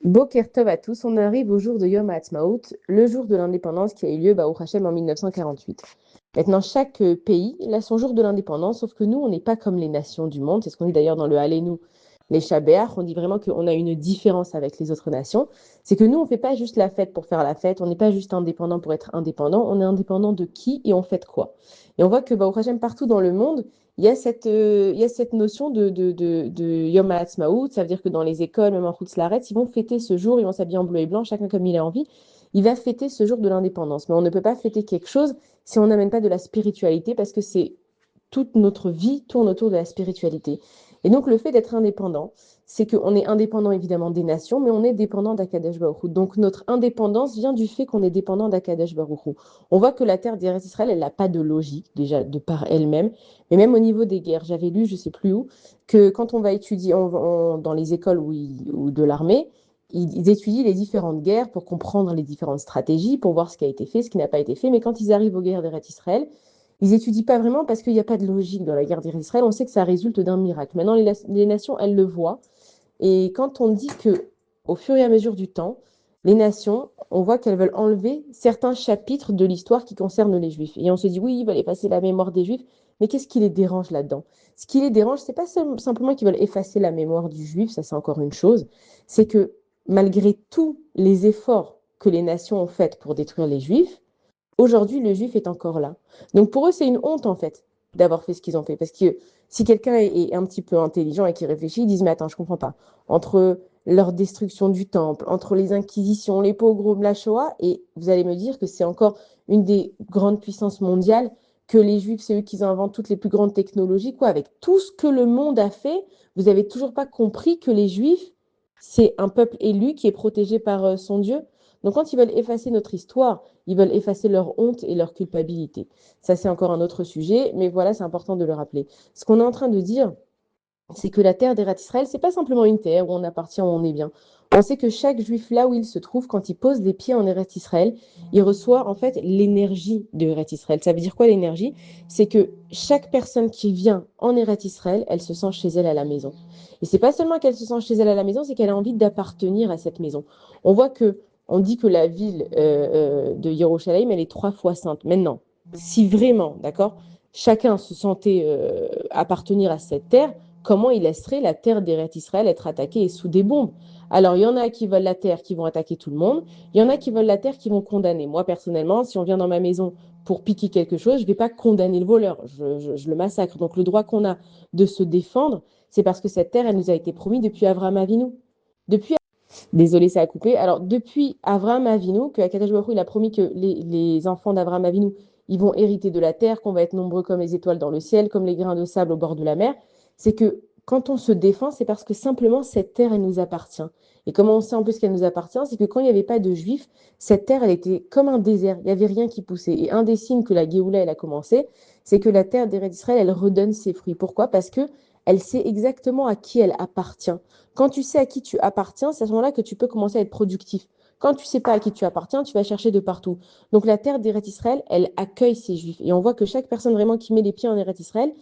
Boker Tov à tous, on arrive au jour de Yom Ha'atzmaut, le jour de l'indépendance qui a eu lieu au Hashem en 1948. Maintenant, chaque pays il a son jour de l'indépendance, sauf que nous, on n'est pas comme les nations du monde. C'est ce qu'on dit d'ailleurs dans le Hallénou, les Shabéach. On dit vraiment qu'on a une différence avec les autres nations. C'est que nous, on ne fait pas juste la fête pour faire la fête. On n'est pas juste indépendant pour être indépendant. On est indépendant de qui et on fait quoi. Et on voit que au Hashem, partout dans le monde, il y a cette notion de Yom Ha'atzmaut. Ça veut dire que dans les écoles, même en Chutz La'aretz, ils vont fêter ce jour, ils vont s'habiller en bleu et blanc, chacun comme il a envie. Il va fêter ce jour de l'indépendance. Mais on ne peut pas fêter quelque chose si on n'amène pas de la spiritualité, parce que c'est toute notre vie tourne autour de la spiritualité. Et donc le fait d'être indépendant, c'est qu'on est indépendant évidemment des nations, mais on est dépendant d'Akadosh Baruch Hu. Donc notre indépendance vient du fait qu'on est dépendant d'Akadosh Baruch Hu. On voit que la terre d'Eretz Israël, elle n'a pas de logique, déjà de par elle-même, mais même au niveau des guerres. J'avais lu, je ne sais plus où, que quand on va étudier dans les écoles ou de l'armée, ils étudient les différentes guerres pour comprendre les différentes stratégies, pour voir ce qui a été fait, ce qui n'a pas été fait. Mais quand ils arrivent aux guerres d'Eretz Israël, ils n'étudient pas vraiment parce qu'il n'y a pas de logique dans la guerre d'Israël. On sait que ça résulte d'un miracle. Maintenant, les nations, elles le voient. Et quand on dit que, au fur et à mesure du temps, les nations, on voit qu'elles veulent enlever certains chapitres de l'histoire qui concernent les Juifs. Et on se dit, oui, ils veulent effacer la mémoire des Juifs, mais qu'est-ce qui les dérange là-dedans? Ce qui les dérange, c'est pas simplement qu'ils veulent effacer la mémoire du Juif, ça c'est encore une chose, c'est que malgré tous les efforts que les nations ont faits pour détruire les Juifs, aujourd'hui, le juif est encore là. Donc pour eux, c'est une honte en fait d'avoir fait ce qu'ils ont fait. Parce que si quelqu'un est un petit peu intelligent et qui réfléchit, ils disent, mais attends, je comprends pas. Entre leur destruction du temple, entre les inquisitions, les pogroms, la Shoah, et vous allez me dire que c'est encore une des grandes puissances mondiales, que les juifs, c'est eux qui inventent toutes les plus grandes technologies, quoi. Avec tout ce que le monde a fait, vous n'avez toujours pas compris que les juifs, c'est un peuple élu qui est protégé par son Dieu. Donc quand ils veulent effacer notre histoire, ils veulent effacer leur honte et leur culpabilité. Ça, c'est encore un autre sujet, mais voilà, c'est important de le rappeler. Ce qu'on est en train de dire, c'est que la terre d'Eretz Israël, c'est pas simplement une terre où on appartient, où on est bien. On sait que chaque juif, là où il se trouve, quand il pose des pieds en Eretz Israël, il reçoit en fait l'énergie de Eretz Israël. Ça veut dire quoi l'énergie? C'est que chaque personne qui vient en Eretz Israël, elle se sent chez elle à la maison. Et c'est pas seulement qu'elle se sent chez elle à la maison, c'est qu'elle a envie d'appartenir à cette maison. On voit que, on dit que la ville de Yerushalayim, elle est 3 fois sainte. Maintenant, si vraiment, d'accord, chacun se sentait appartenir à cette terre, comment il laisserait la terre d'Eretz Israël être attaquée et sous des bombes? Alors, il y en a qui veulent la terre qui vont attaquer tout le monde, il y en a qui veulent la terre qui vont condamner. Moi, personnellement, si on vient dans ma maison pour piquer quelque chose, je ne vais pas condamner le voleur, je le massacre. Donc, le droit qu'on a de se défendre, c'est parce que cette terre, elle nous a été promise depuis Avraham Avinu. Depuis Désolé, ça a coupé. Alors, depuis Avraham Avinu, que Akadosh Baruch Hu, il a promis que les enfants d'Avraham Avinu, ils vont hériter de la terre, qu'on va être nombreux comme les étoiles dans le ciel, comme les grains de sable au bord de la mer. C'est que quand on se défend, c'est parce que simplement cette terre, elle nous appartient. Et comment on sait en plus qu'elle nous appartient? C'est que quand il n'y avait pas de juifs, cette terre, elle était comme un désert. Il n'y avait rien qui poussait. Et un des signes que la Géoula, elle a commencé, c'est que la terre d'Eretz Israël, elle redonne ses fruits. Pourquoi? Parce que elle sait exactement à qui elle appartient. Quand tu sais à qui tu appartiens, c'est à ce moment-là que tu peux commencer à être productif. Quand tu ne sais pas à qui tu appartiens, tu vas chercher de partout. Donc la terre d'Eretz Israël, elle accueille ces juifs. Et on voit que chaque personne vraiment qui met les pieds en Eretz Israël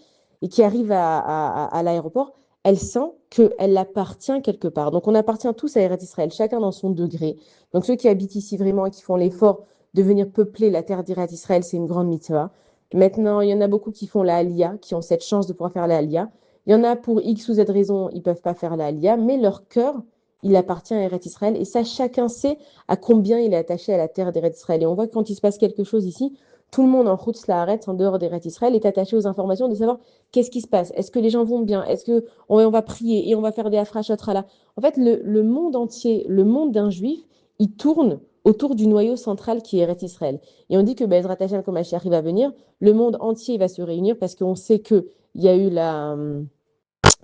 et qui arrive à l'aéroport, elle sent qu'elle appartient quelque part. Donc on appartient tous à Eretz Israël, chacun dans son degré. Donc ceux qui habitent ici vraiment et qui font l'effort de venir peupler la terre d'Eretz Israël, c'est une grande mitzvah. Maintenant, il y en a beaucoup qui font la Aliyah, qui ont cette chance de pouvoir faire la Aliyah. Il y en a pour X ou Z raisons, ils ne peuvent pas faire la Aliyah, mais leur cœur, il appartient à Eretz Israël. Et ça, chacun sait à combien il est attaché à la terre d'Eretz Israël. Et on voit que quand il se passe quelque chose ici, tout le monde en Chutz La'aretz, en dehors d'Eretz Israël, est attaché aux informations de savoir qu'est-ce qui se passe. Est-ce que les gens vont bien? Est-ce qu'on va prier et on va faire des afrachot là. En fait, le monde entier, le monde d'un juif, il tourne autour du noyau central qui est Eretz Israël. Et on dit que Bezrat Hashem, comme Mashiach va venir, le monde entier va se réunir parce qu'on sait qu'il y a eu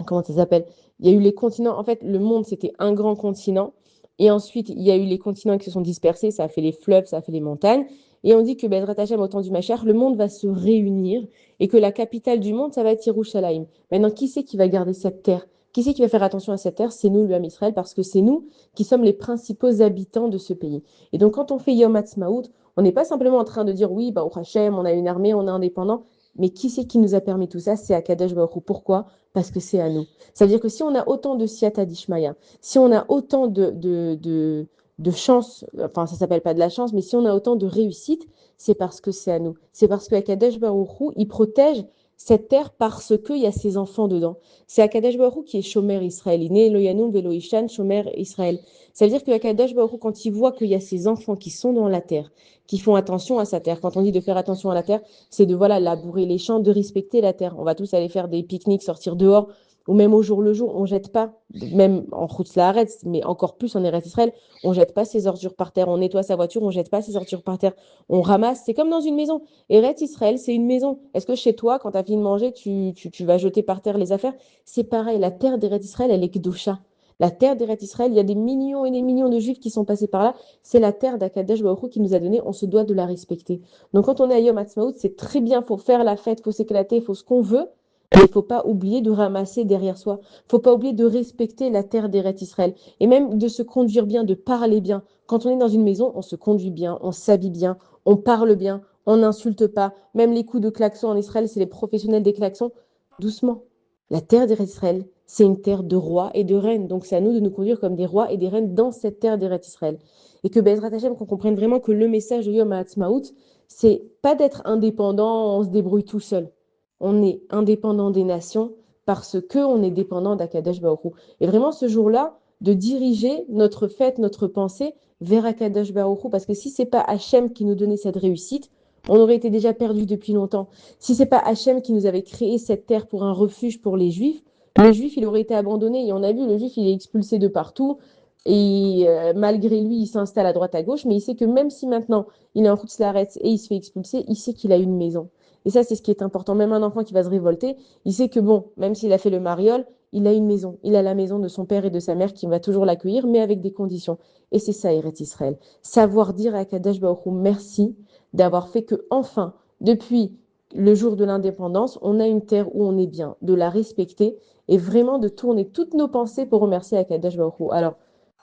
comment ça s'appelle? Il y a eu les continents. En fait, le monde, c'était un grand continent. Et ensuite, il y a eu les continents qui se sont dispersés. Ça a fait les fleuves, ça a fait les montagnes. Et on dit que Bezrat Hashem, au temps du Mashiach, le monde va se réunir et que la capitale du monde, ça va être Yerushalayim. Maintenant, qui c'est qui va garder cette terre? Qui c'est qui va faire attention à cette terre? C'est nous, le Ham Israël, parce que c'est nous qui sommes les principaux habitants de ce pays. Et donc, quand on fait Yom Ha'atzmaut, on n'est pas simplement en train de dire oui, bah, au Hachem, on a une armée, on est indépendant. Mais qui c'est qui nous a permis tout ça? C'est Akadosh Baruch Hu. Pourquoi? Parce que c'est à nous. Ça veut dire que si on a autant de siyata d'Ishmaya, si on a autant de chance, enfin ça s'appelle pas de la chance, mais si on a autant de réussite, c'est parce que c'est à nous. C'est parce que Akadosh Baruch Hu, il protège cette terre parce qu'il y a ses enfants dedans. C'est Akadosh Baruch Hu qui est Shomer Israël. Iné Lo Yanum Velo Ishan, Shomer Israël. Ça veut dire que Akadosh Baruch Hu, quand il voit qu'il y a ses enfants qui sont dans la terre, qui font attention à sa terre, quand on dit de faire attention à la terre, c'est de voilà, labourer les champs, de respecter la terre. On va tous aller faire des pique-niques, sortir dehors, ou même au jour le jour, on jette pas, même en Chutz Laaretz, mais encore plus en Eretz Israël, on jette pas ses ordures par terre, on nettoie sa voiture, on jette pas ses ordures par terre, on ramasse, c'est comme dans une maison. Eretz Israël, c'est une maison. Est-ce que chez toi, quand tu as fini de manger, tu vas jeter par terre les affaires? C'est pareil, la terre d'Eretz Israël, elle est Kedusha. La terre d'Eretz Israël, il y a des millions et des millions de juifs qui sont passés par là. C'est la terre d'Akadosh Baruch Hu qui nous a donné, on se doit de la respecter. Donc quand on est à Yom Ha'atzmaut, c'est très bien, il faut faire la fête, il faut s'éclater, il faut ce qu'on veut, mais il ne faut pas oublier de ramasser derrière soi. Il ne faut pas oublier de respecter la terre d'Eretz Israël. Et même de se conduire bien, de parler bien. Quand on est dans une maison, on se conduit bien, on s'habille bien, on parle bien, on n'insulte pas. Même les coups de klaxon en Israël, c'est les professionnels des klaxons. Doucement. La terre d'Eretz Israël, c'est une terre de rois et de reines. Donc c'est à nous de nous conduire comme des rois et des reines dans cette terre d'Eretz Israël. Et que Bezrat Hashem, qu'on comprenne vraiment que le message de Yom Ha'atzmaut, c'est pas d'être indépendant, on se débrouille tout seul. On est indépendant des nations parce qu'on est dépendant d'Akadosh Baruch Hu. Et vraiment ce jour-là, de diriger notre fête, notre pensée vers Akadosh Baruch Hu, parce que si c'est pas Hachem qui nous donnait cette réussite, on aurait été déjà perdu depuis longtemps. Si c'est pas Hachem qui nous avait créé cette terre pour un refuge pour les Juifs, le Juif, il aurait été abandonné. Et on a vu, le Juif, il est expulsé de partout. Et malgré lui, il s'installe à droite à gauche, mais il sait que même si maintenant il est en route Laaretz et il se fait expulser, il sait qu'il a une maison. Et ça, c'est ce qui est important. Même un enfant qui va se révolter, il sait que bon, même s'il a fait le mariole, il a une maison. Il a la maison de son père et de sa mère qui va toujours l'accueillir, mais avec des conditions. Et c'est ça, Eretz Israël. Savoir dire à Kadosh Baruch Hu merci d'avoir fait que, enfin, depuis le jour de l'indépendance, on a une terre où on est bien, de la respecter et vraiment de tourner toutes nos pensées pour remercier Akadosh Baruch Hu. Alors,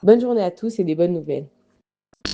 bonne journée à tous et des bonnes nouvelles.